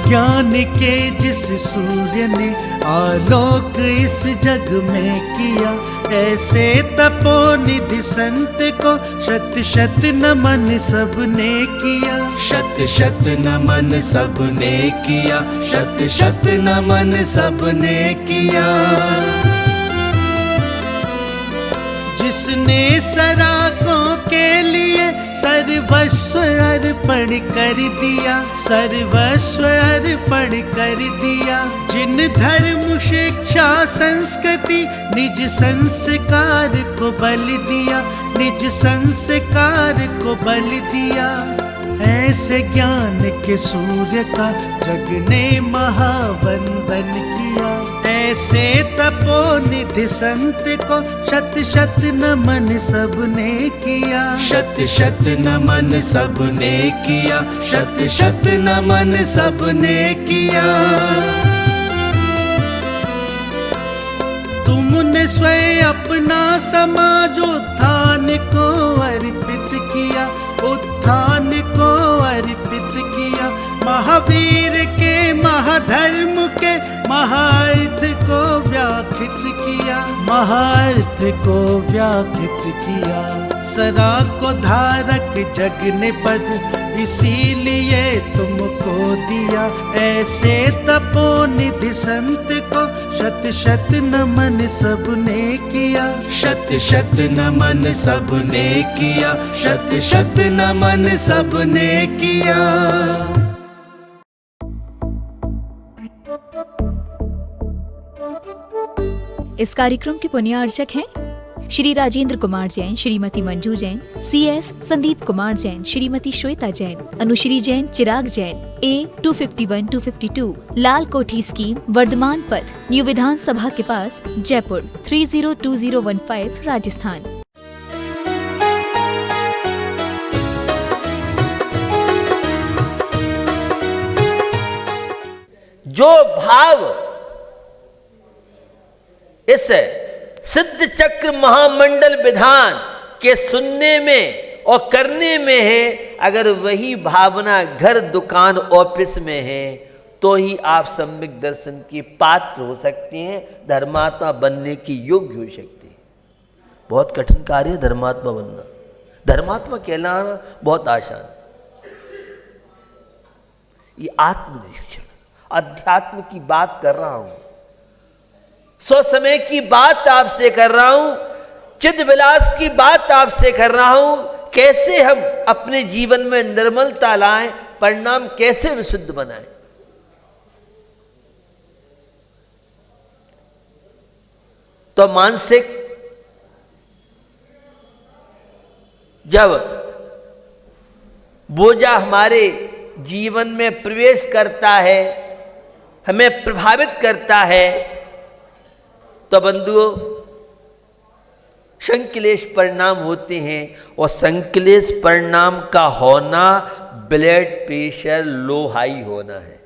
ज्ञान के जिस सूर्य ने आलोक इस जग में किया, ऐसे तपोनिधि संत को शत शत नमन सबने किया। शत शत नमन सबने किया, शत शत नमन सबने किया। जिसने सराकों के लिए सर्वस्व अर्पण कर दिया, सर्वस्व अर्पण कर दिया। जिन धर्म शिक्षा संस्कृति निज संस्कार को बल दिया, निज संस्कार को बल दिया। ऐसे ज्ञान के सूर्य का जग ने महावंदन किया। ऐसे तपोनिधि संत को शत शत नमन सबने किया। शत शत नमन सबने किया, शत शत नमन सबने किया। तुमने स्वयं अपना समाजोत्थान को अर्पित किया, उत्थान को अर्पित किया। महावीर के महाधर्म के महार्थ को व्याख्यात किया, महार्थ को व्याख्यात किया। सरा को धारक जग ने पद इसीलिए तुमको दिया। ऐसे तपोनिधि संत को शत शत नमन सबने किया। शत शत नमन सबने किया, शत शत नमन सबने किया। इस कार्यक्रम के पुण्यार्चक हैं श्री राजेंद्र कुमार जैन, श्रीमती मंजू जैन, CS संदीप कुमार जैन, श्रीमती श्वेता जैन, अनुश्री जैन, चिराग जैन, A251-252 लाल कोठी स्कीम, वर्धमान पथ, न्यू विधानसभा के पास, जयपुर 302015 राजस्थान। जो भाव इस सिद्ध चक्र महामंडल विधान के सुनने में और करने में है, अगर वही भावना घर, दुकान, ऑफिस में है तो ही आप सम्यक दर्शन के पात्र हो सकते हैं, धर्मात्मा बनने के योग्य हो सकते हैं। बहुत कठिन कार्य है धर्मात्मा बनना। धर्मात्मा कहलाना बहुत आसान। ये आत्मनिरीक्षण, अध्यात्म की बात कर रहा हूं, सो समय की बात आपसे कर रहा हूं, चिद विलास की बात आपसे कर रहा हूं। कैसे हम अपने जीवन में निर्मलता लाएं, परिणाम कैसे विशुद्ध बनाएं। तो मानसिक जब बोझा हमारे जीवन में प्रवेश करता है, हमें प्रभावित करता है, तो बंधुओं संक्लेश परिणाम होते हैं। और संक्लेश परिणाम का होना ब्लड प्रेशर लो हाई होना है।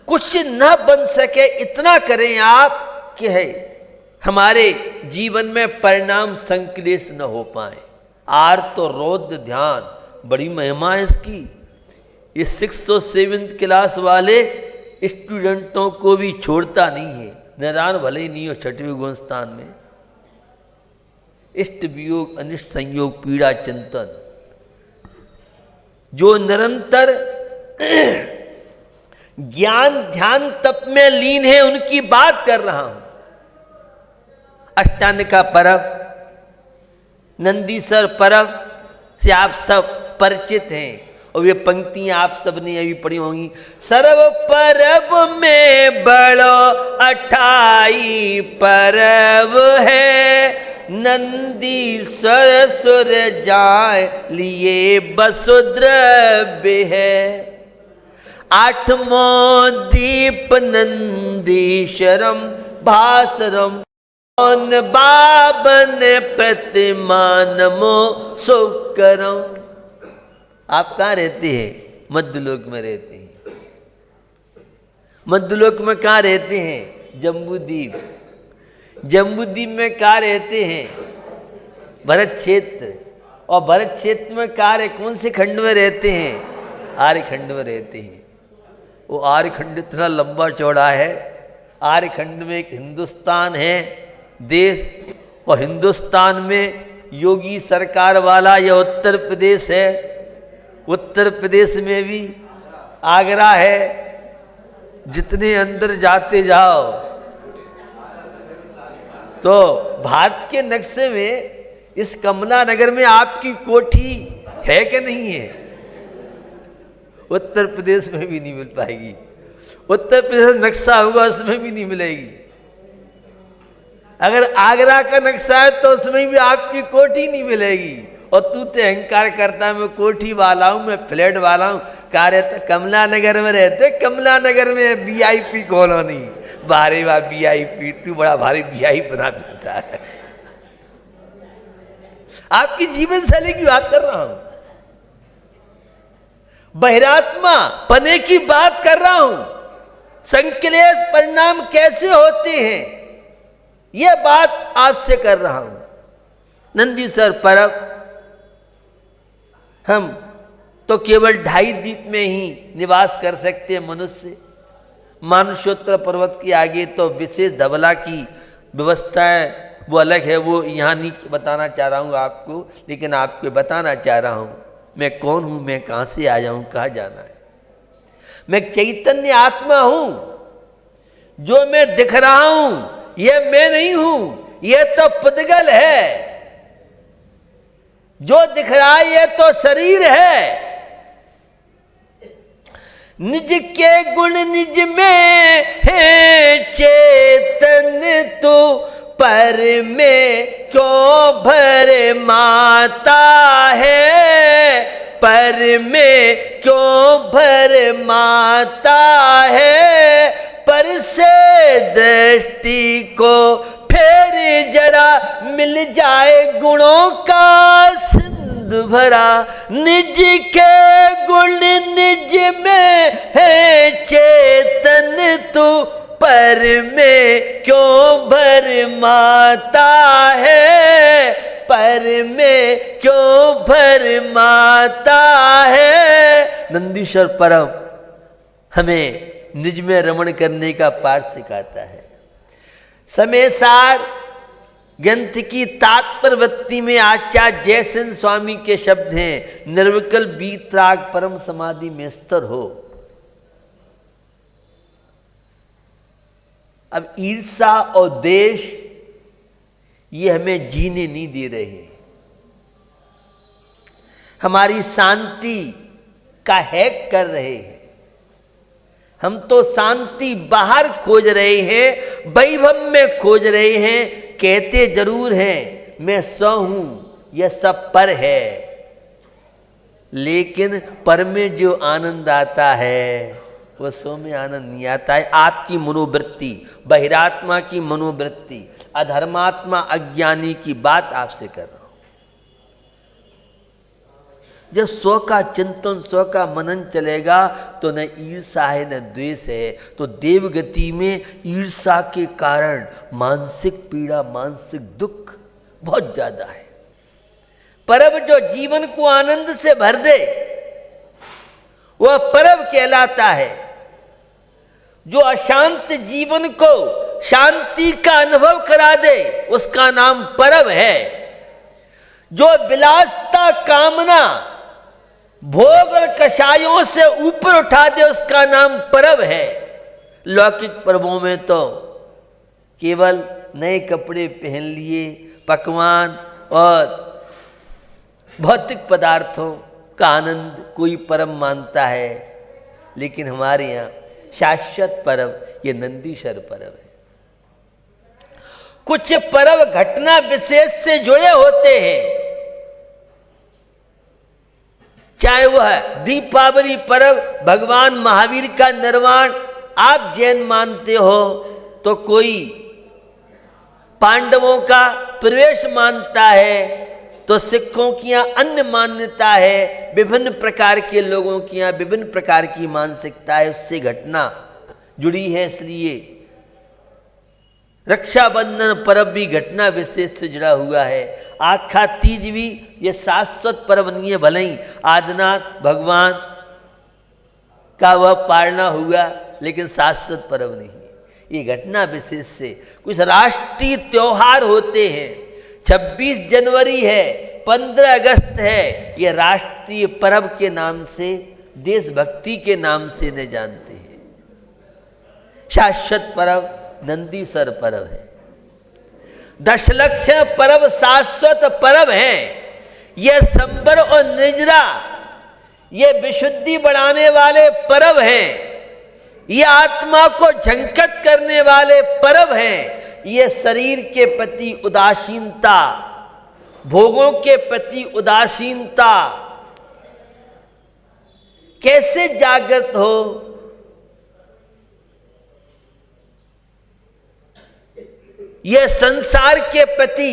कुछ न बन सके इतना करें आप कि है हमारे जीवन में परिणाम संक्लेश न हो पाए। आर्त तो रौद्र ध्यान, बड़ी महिमा है इसकी। ये 6 और 7th क्लास वाले स्टूडेंटों को भी छोड़ता नहीं है। नारायण भले ही नहीं हो 6वें गुण स्थान में। इष्ट वियोग, अनिष्ट संयोग, पीड़ा, चिंतन, जो निरंतर ज्ञान ध्यान तप में लीन है, उनकी बात कर रहा हूं। अष्टांगिका पर्व, नंदीश्वर पर्व से आप सब परिचित हैं और ये पंक्तियां आप सबने अभी पढ़ी होंगी। सर्व पर्व में बड़ो 28 पर्व है, नंदीश्वर सुर जाय लिए वसुद्रव्य है। 8वां दीप नंदीश्वरम भासरम, कौन बाबन प्रतिमानमो सुकरम। आप कहाँ रहते हैं? मध्यलोक में रहते हैं। मध्यलोक में कहाँ रहते हैं? जम्बूद्वीप। जम्बूद्वीप में कहाँ रहते हैं? भरत क्षेत्र। और भरत क्षेत्र में कार्य कौन से खंड में रहते हैं? आर्य खंड में रहते हैं। वो आर्य खंड इतना लंबा चौड़ा है। आर्य खंड में एक हिंदुस्तान है देश, और हिंदुस्तान में योगी सरकार वाला यह उत्तर प्रदेश है। उत्तर प्रदेश में भी आगरा है। जितने अंदर जाते जाओ तो भारत के नक्शे में इस कमला नगर में आपकी कोठी है कि नहीं है? उत्तर प्रदेश में भी नहीं मिल पाएगी। उत्तर प्रदेश नक्शा होगा उसमें भी नहीं मिलेगी। अगर आगरा का नक्शा है तो उसमें भी आपकी कोठी नहीं मिलेगी। और तू तो अहंकार करता है मैं कोठी वाला हूं, मैं फ्लैट वाला हूं। कार्य तो कमला नगर में रहते, कमला नगर में वीआईपी कॉलोनी। बारे वाह वीआईपी, तू बड़ा भारी वीआईपी बना देता है। आपकी जीवन शैली की बात कर रहा हूं, बहिरात्मा पने की बात कर रहा हूं। संक्लेश परिणाम कैसे होते हैं यह बात आपसे कर रहा हूं। नंदीसर पर्व हम तो केवल 2.5 द्वीप में ही निवास कर सकते हैं मनुष्य। मानसोत्तर पर्वत के आगे तो विशेष धवला की व्यवस्था है, वो अलग है। वो यहाँ नहीं बताना चाह रहा हूँ आपको, लेकिन आपको बताना चाह रहा हूँ मैं कौन हूँ, मैं कहाँ से आया हूँ, कहाँ जाना है। मैं चैतन्य आत्मा हूँ। जो मैं दिख रहा हूँ यह मैं नहीं हूँ, यह तो पुद्गल है। जो दिख रहा है यह तो शरीर है। निज के गुण निज में है चेतन तो पर में क्यों भर माता है, पर में क्यों भर माता है। पर से दृष्टि को फिर जरा मिल जाए गुणों का सिंधु भरा। निज के गुण निज में है चेतन तू पर में क्यों भर माता है, पर में क्यों भर माता है। नंदीश्वर पर्व हमें निज में रमण करने का पाठ सिखाता है। समय सार ग्रंथ की तात्पर्यवृत्ति में आचार्य जयसिंह स्वामी के शब्द हैं, निर्विकल्प वीतराग परम समाधि में स्थिर हो। अब ईर्षा और देश ये हमें जीने नहीं दे रहे, हमारी शांति का हैक कर रहे हैं। हम तो शांति बाहर खोज रहे हैं, वैभव में खोज रहे हैं। कहते जरूर हैं मैं सौ हूं, यह सब पर है, लेकिन पर में जो आनंद आता है वो सौ में आनंद नहीं आता है। आपकी मनोवृत्ति, बहिरात्मा की मनोवृत्ति, अधर्मात्मा अज्ञानी की बात आपसे कर रहा हूं। जब स्व का चिंतन, स्व का मनन चलेगा तो न ईर्षा है न द्वेष है। तो देवगति में ईर्षा के कारण मानसिक पीड़ा, मानसिक दुख बहुत ज्यादा है। पर्व जो जीवन को आनंद से भर दे वह पर्व कहलाता है। जो अशांत जीवन को शांति का अनुभव करा दे उसका नाम पर्व है। जो विलासता, कामना, भोग और कषायों से ऊपर उठा दे उसका नाम पर्व है। लौकिक पर्वों में तो केवल नए कपड़े पहन लिए, पकवान और भौतिक पदार्थों का आनंद कोई पर्व मानता है, लेकिन हमारे यहाँ शाश्वत पर्व ये नंदीश्वर पर्व है। कुछ पर्व घटना विशेष से जुड़े होते हैं, चाहे वह दीपावली पर्व भगवान महावीर का निर्वाण आप जैन मानते हो, तो कोई पांडवों का प्रवेश मानता है, तो सिखों की यहाँ अन्य मान्यता है। विभिन्न प्रकार के लोगों की यहाँ विभिन्न प्रकार की मानसिकता है, उससे घटना जुड़ी है। इसलिए रक्षाबंधन पर्व भी घटना विशेष से जुड़ा हुआ है। आखा तीज भी ये शाश्वत पर्व नहीं है, भले ही आदिनाथ भगवान का वह पालना हुआ, लेकिन शाश्वत पर्व नहीं है। ये घटना विशेष से कुछ राष्ट्रीय त्योहार होते हैं। 26 जनवरी है, 15 अगस्त है, ये राष्ट्रीय पर्व के नाम से, देशभक्ति के नाम से न जानते हैं। शाश्वत पर्व नंदीसर पर्व है। दशलक्षण पर्व शाश्वत पर्व है। यह संबर और निजरा, ये विशुद्धि बढ़ाने वाले पर्व हैं। ये आत्मा को झंकत करने वाले पर्व हैं। ये शरीर के प्रति उदासीनता, भोगों के प्रति उदासीनता कैसे जागृत हो, यह संसार के प्रति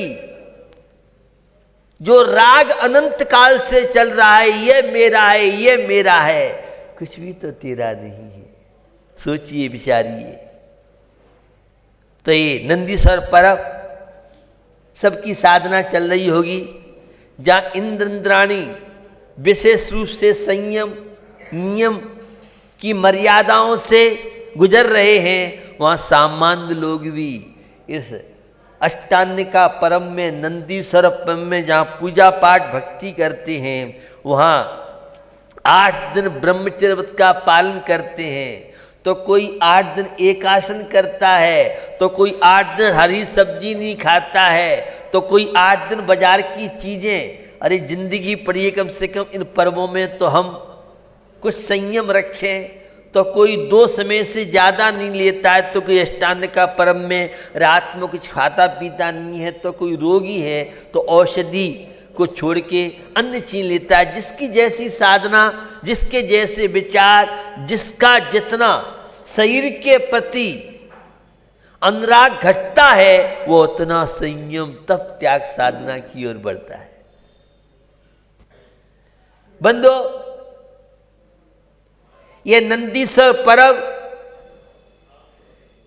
जो राग अनंत काल से चल रहा है, ये मेरा है, ये मेरा है, कुछ भी तो तेरा नहीं है। सोचिए, विचारिए। तो ये नंदीश्वर पर्व सबकी साधना चल रही होगी। जहां इंद्र इंद्राणी विशेष रूप से संयम नियम की मर्यादाओं से गुजर रहे हैं, वहां सामान्य लोग भी इस अष्टांगिका पर्व में, नंदीश्वर पर्व में जहाँ पूजा पाठ भक्ति करते हैं, वहाँ 8 दिन ब्रह्मचर्य व्रत का पालन करते हैं। तो कोई 8 दिन एकासन करता है, तो कोई 8 दिन हरी सब्जी नहीं खाता है, तो कोई 8 दिन बाजार की चीज़ें। अरे जिंदगी पड़ी है, कम से कम इन पर्वों में तो हम कुछ संयम रखें। तो कोई 2 समय से ज़्यादा नहीं लेता है, तो कोई अष्टांगिका पर्व में रात में कुछ खाता पीता नहीं है, तो कोई रोगी है तो औषधि को छोड़ के अन्य चीज लेता है। जिसकी जैसी साधना, जिसके जैसे विचार, जिसका जितना शरीर के प्रति अनुराग घटता है, वो उतना संयम तप त्याग साधना की ओर बढ़ता है। बंदो, ये नंदीश्वर पर्व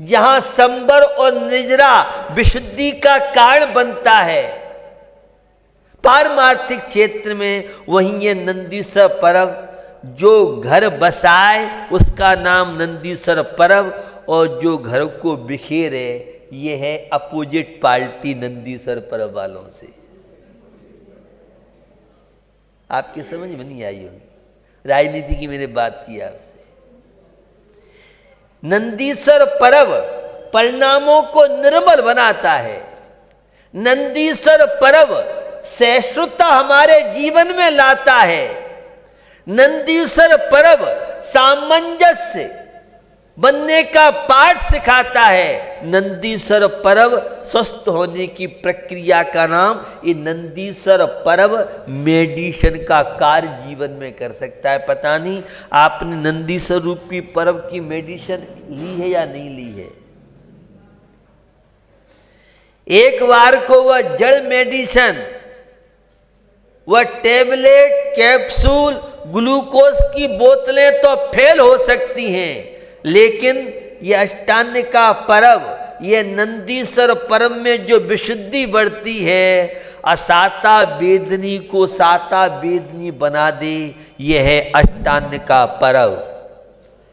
जहां संबर और निजरा विशुद्धि का कारण बनता है पारमार्थिक क्षेत्र में, वहीं ये नंदीश्वर पर्व जो घर बसाए उसका नाम नंदीश्वर पर्व, और जो घर को बिखेरे ये है अपोजिट पार्टी नंदीश्वर पर्व वालों से। आपकी समझ में नहीं आई होगी, राजनीति की मैंने बात की आपसे। नंदीश्वर पर्व परिणामों को निर्मल बनाता है। नंदीश्वर पर्व सहिष्णुता हमारे जीवन में लाता है। नंदीश्वर पर्व सामंजस्य बनने का पाठ सिखाता है। नंदीश्वर पर्व स्वस्थ होने की प्रक्रिया का नाम, ये नंदीश्वर पर्व मेडिसिन का कार्य जीवन में कर सकता है। पता नहीं आपने नंदीश्वर रूपी पर्व की मेडिसिन ली है या नहीं ली है। एक बार को वह जड़ मेडिसिन, वह टेबलेट, कैप्सूल, ग्लूकोज की बोतलें तो फेल हो सकती हैं, लेकिन यह अष्टांगिका पर्व, यह नंदीश्वर पर्व में जो विशुद्धि बढ़ती है, असाता वेदनी को साता वेदनी बना दे, यह है अष्टांगिका पर्व।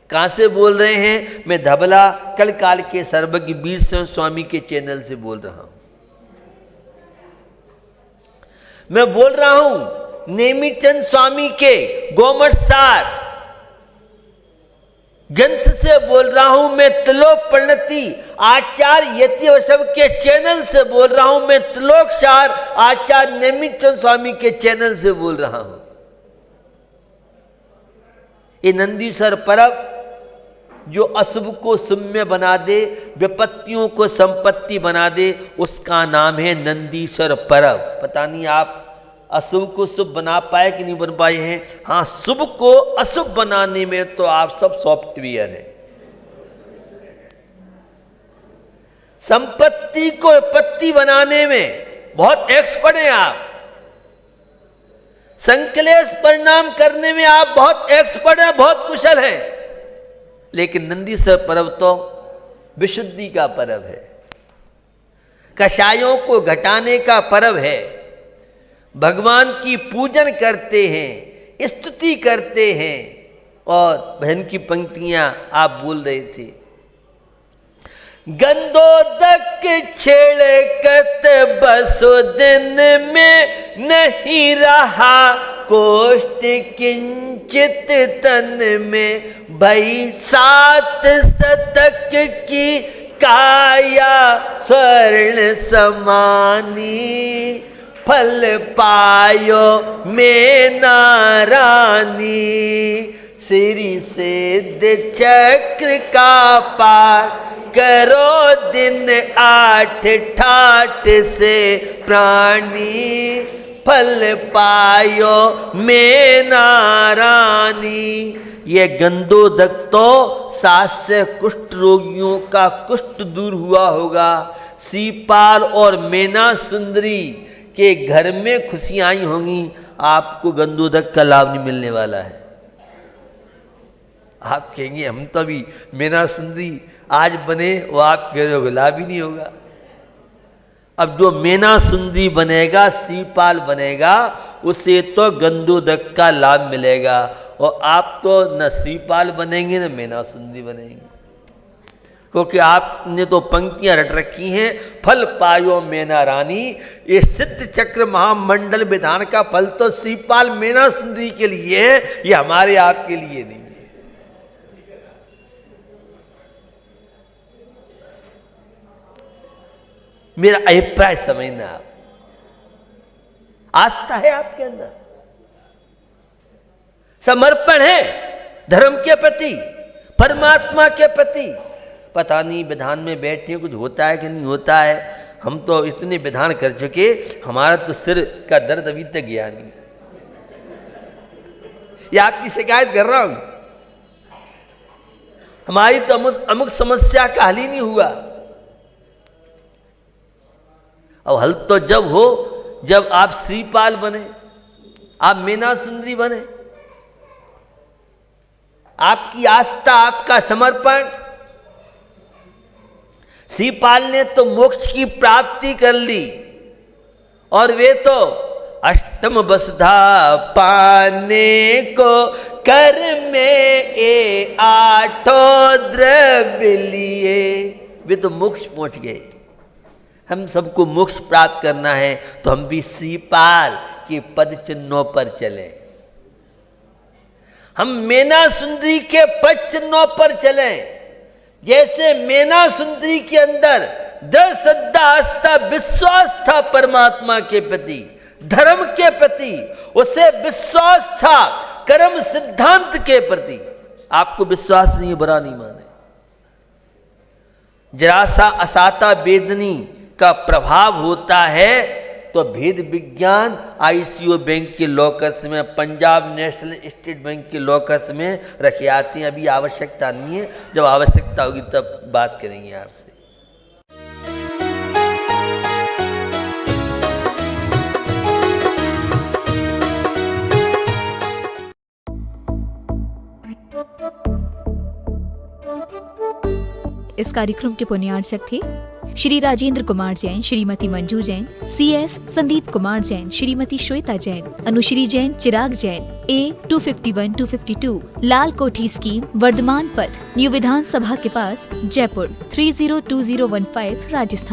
कहां से बोल रहे हैं? मैं धबला कल काल के सर्वज्ञ वीर सिंह स्वामी के चैनल से बोल रहा हूं। मैं बोल रहा हूं नेमिचंद स्वामी के गोमठ सार ग्रंथ से बोल रहा हूं। मैं त्रिलोक प्रणति आचार्य यतिवशव के चैनल से बोल रहा हूं। मैं त्रिलोक सार आचार्य नेमिचंद स्वामी के चैनल से बोल रहा हूं। ये नंदीश्वर पर्व जो अशुभ को शुभ बना दे, विपत्तियों को संपत्ति बना दे, उसका नाम है नंदीश्वर पर्व। पता नहीं आप अशुभ को शुभ बना पाए कि नहीं बन पाए हैं। हाँ, शुभ को अशुभ बनाने में तो आप सब सॉफ्टवेयर हैं। संपत्ति को विपत्ति बनाने में बहुत एक्सपर्ट हैं आप। संकलेश परिणाम करने में आप बहुत एक्सपर्ट हैं, बहुत कुशल हैं। लेकिन नंदीश्वर पर्व तो विशुद्धि का पर्व है। कषायों को घटाने का पर्व है। भगवान की पूजन करते हैं, स्तुति करते हैं। और बहन की पंक्तियां आप बोल रहे थे, गंधोदक छेड़कत बसो दिन में नहीं रहा कोष्ठ किंचित तन में, भई 7 शतक की काया स्वर्ण समानी, फल पायो में नारानी, श्री सिद्ध चक्र का पाठ करो दिन 8 ठाठ से प्राणी, फल पायो में नारानी। ये गंधोदक तो 700 कुष्ठ रोगियों का कुष्ठ दूर हुआ होगा। सीपाल और मेना सुंदरी के घर में खुशियां आई होंगी, आपको गंधोदक का लाभ नहीं मिलने वाला है। आप कहेंगे हम तो अभी मेना सुंदरी आज बने, वो आप कह रहे हो लाभ ही नहीं होगा। अब जो मेना सुंदरी बनेगा, सीपाल बनेगा, उसे तो गंधोदक का लाभ मिलेगा। और आप तो न सीपाल बनेंगे न मेना सुंदरी बनेंगे, क्योंकि आपने तो पंक्तियां रट रखी हैं, फल पायो मेना रानी। ये सिद्ध चक्र महामंडल विधान का फल तो सीपाल मेना सुंदरी के लिए है, ये हमारे आपके लिए नहीं है। मेरा अभिप्राय समझना, आप आस्था है आपके अंदर, समर्पण है धर्म के प्रति, परमात्मा के प्रति। पता नहीं विधान में बैठे कुछ होता है कि नहीं होता है, हम तो इतने विधान कर चुके, हमारा तो सिर का दर्द अभी तक गया नहीं। ये आपकी शिकायत कर रहा हूं, हमारी तो अमुक समस्या का हल ही नहीं हुआ। अब हल तो जब हो जब आप श्रीपाल बने, आप मेना सुंदरी बने, आपकी आस्था, आपका समर्पण। श्रीपाल ने तो मोक्ष की प्राप्ति कर ली, और वे तो अष्टम वसुधा पाने को कर में 8 द्रव्य लिए, वे तो मोक्ष पहुंच गए। हम सबको मोक्ष प्राप्त करना है तो हम भी श्रीपाल के पद चिन्हों पर चलें, हम मेना सुंदरी के पद चिन्हों पर चलें। जैसे मेना सुंदरी के अंदर दृढ़ श्रद्धा, आस्था, विश्वास था परमात्मा के प्रति, धर्म के प्रति, उसे विश्वास था कर्म सिद्धांत के प्रति। आपको विश्वास नहीं, बुरा नहीं माने। जरा सा असाता वेदनी का प्रभाव होता है तो भेद विज्ञान आईसीओ बैंक के लॉकर्स में, पंजाब नेशनल स्टेट बैंक के लॉकर्स में रखे आते हैं। अभी आवश्यकता नहीं है, जब आवश्यकता होगी तब बात करेंगे आपसे। इस कार्यक्रम के पुण्यार्चक थे श्री राजेंद्र कुमार जैन, श्रीमती मंजू जैन, CS संदीप कुमार जैन, श्रीमती श्वेता जैन, अनुश्री जैन, चिराग जैन, A251-252 लाल कोठी स्कीम, वर्धमान पथ, न्यू विधानसभा के पास, जयपुर 302015, राजस्थान।